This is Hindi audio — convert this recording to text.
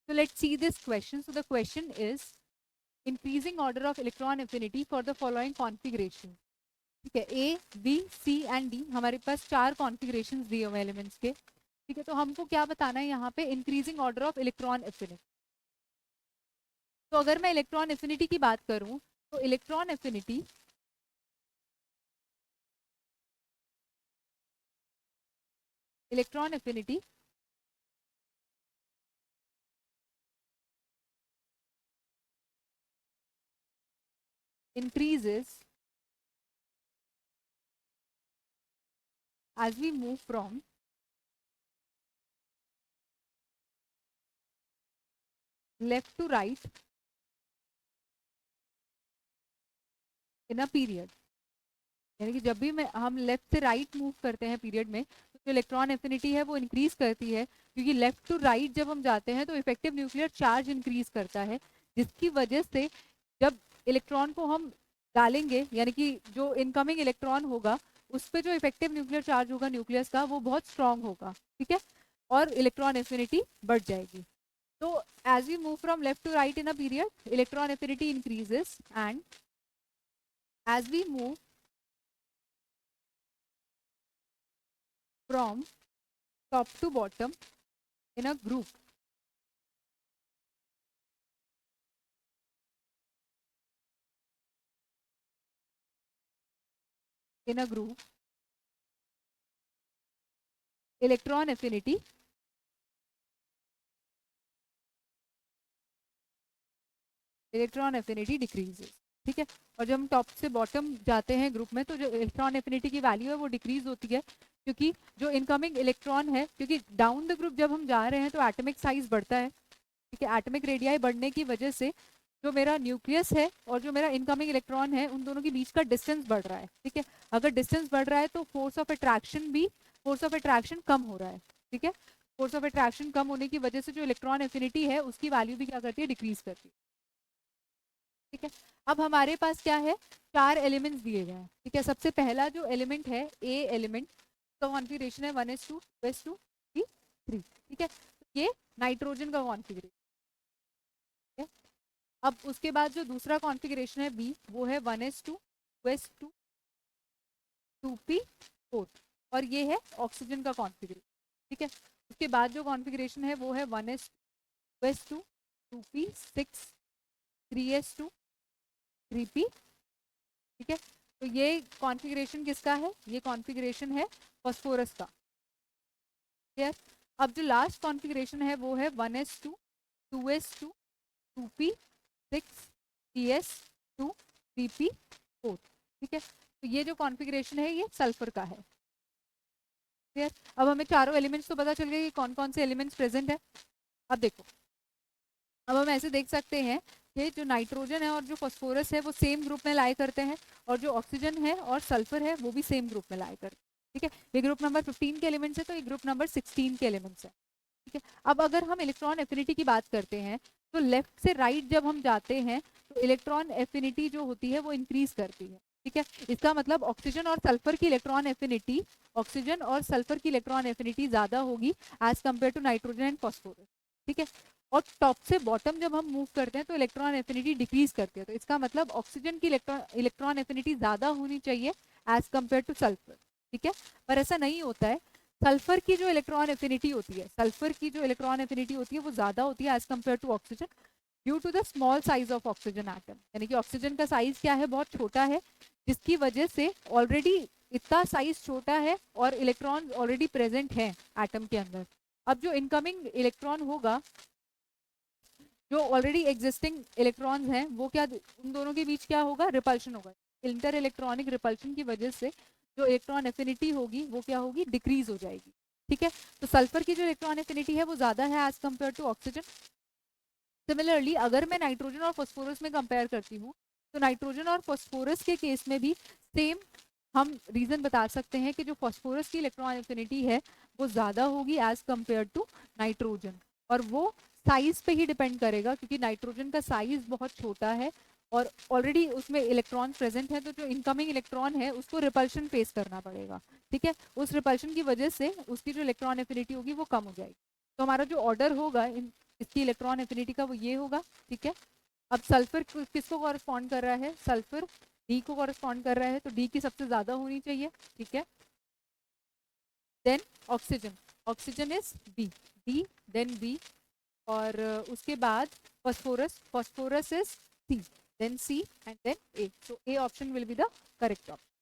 So let's see this question. So the question is increasing order of electron affinity for the following configuration. ठीक है, A B C and D हमारे पास 4 कॉन्फ़िगरेशन दिए हुए एलिमेंट्स के. ठीक है, तो हमको क्या बताना है यहाँ पे, increasing order of electron affinity. तो अगर मैं इलेक्ट्रॉन एफिनिटी की बात करूं तो electron affinity increases as we move from left to right in a period. यानी कि जब भी हम लेफ्ट से राइट मूव करते हैं पीरियड में, तो जो इलेक्ट्रॉन एफिनिटी है वो इंक्रीज करती है, क्योंकि लेफ्ट टू राइट जब हम जाते हैं तो इफेक्टिव न्यूक्लियर चार्ज इंक्रीज करता है, जिसकी वजह से जब इलेक्ट्रॉन को हम डालेंगे, यानी कि जो इनकमिंग इलेक्ट्रॉन होगा उस पर जो इफेक्टिव न्यूक्लियर चार्ज होगा न्यूक्लियस का, वो बहुत स्ट्रांग होगा. ठीक है, और इलेक्ट्रॉन एफिनिटी बढ़ जाएगी. तो as we move from left to right in a period, electron affinity increases, and as we move from top to bottom in a group, electron affinity decreases. ठीक है, और जब हम टॉप से बॉटम जाते हैं ग्रुप में, तो जो इलेक्ट्रॉन एफिनिटी की वैल्यू है वो डिक्रीज होती है, क्योंकि जो इनकमिंग इलेक्ट्रॉन है, क्योंकि डाउन द ग्रुप जब हम जा रहे हैं तो एटॉमिक साइज बढ़ता है. ठीक है, एटॉमिक रेडियाई बढ़ने की वजह से जो मेरा न्यूक्लियस है और जो मेरा इनकमिंग इलेक्ट्रॉन है, उन दोनों के बीच का डिस्टेंस बढ़ रहा है. ठीक है, अगर डिस्टेंस बढ़ रहा है तो फोर्स ऑफ अट्रैक्शन कम हो रहा है. ठीक है, फोर्स ऑफ अट्रैक्शन कम होने की वजह से जो इलेक्ट्रॉन एफिनिटी है उसकी वैल्यू भी क्या करती है, डिक्रीज करती है. ठीक है, अब हमारे पास क्या है, 4 एलिमेंट्स दिए गए हैं. ठीक है, सबसे पहला जो एलिमेंट है ए एलिमेंट, तो कॉन्फ़िगरेशन है 1s2 2s2 3. ठीक है, ये नाइट्रोजन का कॉन्फ़िगरेशन है. अब उसके बाद जो दूसरा कॉन्फ़िगरेशन है बी, वो है 1s2 2s2 2p4, और ये है ऑक्सीजन का कॉन्फ़िगरेशन. ठीक है, उसके बाद जो कॉन्फ़िगरेशन है वो है 1s2 2s2 2p6 3s2 3p. ठीक है, तो ये कॉन्फ़िगरेशन किसका है, ये कॉन्फ़िगरेशन है फॉस्फोरस का. यस, अब जो लास्ट कॉन्फ़िगरेशन है वो है 1s2 2s2 2p6 3s2 3p4. ठीक है, तो ये जो कॉन्फ़िगरेशन है ये सल्फर का है. यस, अब हमें चारों एलिमेंट्स तो पता चल गए कि कौन कौन से एलिमेंट्स प्रेजेंट है. अब देखो, अब हम ऐसे देख सकते हैं कि जो नाइट्रोजन है और जो फॉस्फोरस है वो सेम ग्रुप में लाई करते हैं, और जो ऑक्सीजन है और सल्फर है वो भी सेम ग्रुप में लाई करते हैं. ठीक है, ये ग्रुप नंबर 15 के एलिमेंट्स है, तो ये ग्रुप नंबर 16 के एलिमेंट्स है. ठीक है, अब अगर हम इलेक्ट्रॉन एफिनिटी की बात करते हैं, तो लेफ्ट से राइट जब हम जाते हैं तो इलेक्ट्रॉन एफिनिटी जो होती है वो इंक्रीज करती है. ठीक है, इसका मतलब ऑक्सीजन और सल्फर की इलेक्ट्रॉन एफिनिटी ज्यादा होगी as compare to nitrogen and phosphorus. ठीक है, और टॉप से बॉटम जब हम मूव करते हैं तो इलेक्ट्रॉन एफिनिटी डिक्रीज करती है, तो इसका मतलब ऑक्सीजन की इलेक्ट्रॉन एफिनिटी ज्यादा होनी चाहिए एज कम्पेयर टू सल्फर. ठीक है, पर ऐसा नहीं होता है. सल्फर की जो इलेक्ट्रॉन एफिनिटी होती है वो ज्यादा होती है as compare to oxygen, due to the small size of oxygen atom. यानी कि ऑक्सीजन का साइज क्या है, बहुत छोटा है, जिसकी वजह से ऑलरेडी इतना साइज छोटा है और इलेक्ट्रॉन ऑलरेडी प्रेजेंट है एटम के अंदर. अब जो इनकमिंग इलेक्ट्रॉन होगा, जो ऑलरेडी एग्जिस्टिंग इलेक्ट्रॉन्स हैं, वो क्या, उन दोनों के बीच क्या होगा, रिपल्शन होगा. इंटर इलेक्ट्रॉनिक रिपल्शन की वजह से जो इलेक्ट्रॉन एफिनिटी होगी वो क्या होगी, डिक्रीज हो जाएगी. ठीक है, तो सल्फर की जो इलेक्ट्रॉन एफिनिटी है वो ज्यादा है as compare to oxygen. Similarly अगर मैं नाइट्रोजन और फॉस्फोरस में कंपेयर करती हूँ, तो नाइट्रोजन और फॉस्फोरस के केस में भी सेम हम रीजन बता सकते हैं कि जो फॉस्फोरस की इलेक्ट्रॉन एफिनिटी है वो ज्यादा होगी एज कम्पेयर टू नाइट्रोजन, और वो साइज पे ही डिपेंड करेगा, क्योंकि नाइट्रोजन का साइज बहुत छोटा है और ऑलरेडी उसमें इलेक्ट्रॉन प्रेजेंट है, तो जो इनकमिंग इलेक्ट्रॉन है उसको रिपल्शन फेस करना पड़ेगा. ठीक है, उस रिपल्शन की वजह से उसकी जो इलेक्ट्रॉन एफिनिटी होगी वो कम हो जाएगी. तो हमारा जो ऑर्डर होगा इसकी इलेक्ट्रॉन एफिनिटी का वो ये होगा, ठीक है। अब सल्फर किसको कॉरेस्पॉन्ड कर रहा है, सल्फर डी को कॉरेस्पॉन्ड कर रहा है, तो डी की सबसे ज्यादा होनी चाहिए, ठीक है। Then oxygen, oxygen is B, D then B, और उसके बाद phosphorus, phosphorus is C, then C and then A, so A option will be the correct option.